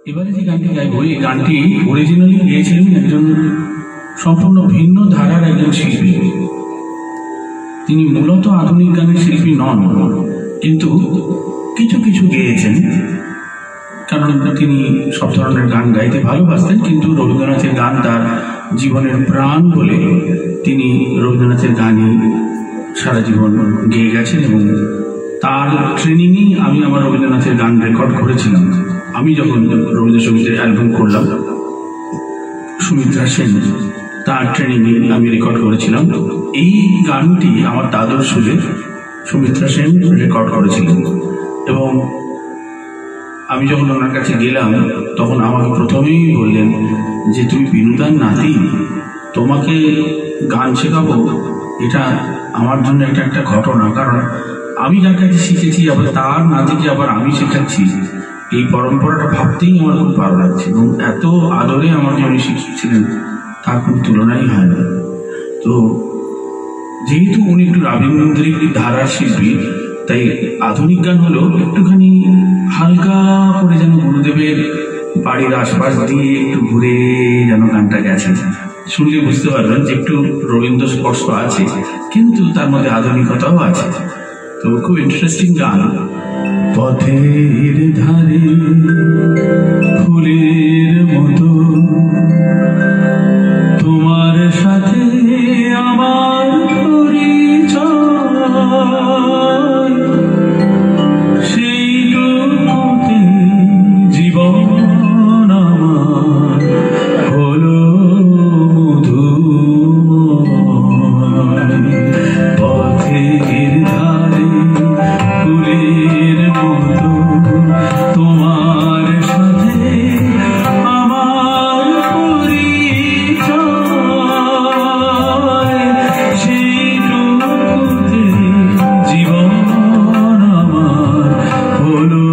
এবারে যে গানটি গাইব, এই গানটি অরিজিনালি গেয়েছিলেন একজন সম্পূর্ণ ভিন্ন ধারার একজন শিল্পী। তিনি মূলত আধুনিক গানের শিল্পী নন, কিন্তু কিছু কিছু গেয়েছেন, কারণ তিনি সব ধরনের গান গাইতে ভালোবাসতেন। কিন্তু রবীন্দ্রনাথের গান তার জীবনের প্রাণ বলে তিনি রবীন্দ্রনাথের গানই সারা জীবন গেয়ে গেছেন। এবং তার ট্রেনিংয়েই আমি আমার রবীন্দ্রনাথের গান রেকর্ড করেছিলাম। আমি যখন রবীন্দ্রসঙ্গীতের অ্যালবাম করলাম, সুমিত্রা সেন তার ট্রেনিংয়ে আমি রেকর্ড করেছিলাম। এই গানটি আমার দাদুর সুরে সুমিত্রা সেন রেকর্ড করেছিলেন। এবং আমি যখন ওনার কাছে গেলাম, তখন আমাকে প্রথমেই বললেন যে তুমি বিনুদার নাতি, তোমাকে গান শেখাবো, এটা আমার জন্য এটা একটা ঘটনা। কারণ আমি যার কাছে শিখেছি, আবার তার নাতিকে আবার আমি শেখাচ্ছি, এই পরম্পরাটা ভাবতেই আমার খুব ভালো লাগছে। এবং এত আদরে আমাকে উনি শিখিয়েছিলেন, তার কোনো তুলনাই হয় না। তো যেহেতু উনি একটু রবীন্দ্রিক ধারার শিল্পী, তাই আধুনিক গান হলো একটুখানি হালকা করে যেন গুরুদেবের বাড়ির আশপাশ দিয়ে একটু ঘুরে যেন গানটা গেছে। শুনলে বুঝতে পারবেন যে একটু রবীন্দ্র স্পর্শ আছে, কিন্তু তার মধ্যে আধুনিকতাও আছে। তো খুব ইন্টারেস্টিং গান। পথের ধারে ফুলের মতো তোমার সাথে আমার পরিচয়, সেইটুকুতে জীবন আমার হলো মধুময়। পথের ধারে ফুলের মতো তোমার সাথে আমার পরিচয়, সেইটুকুতে জীবন আমার হলো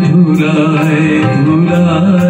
ধুলায় ধুলায়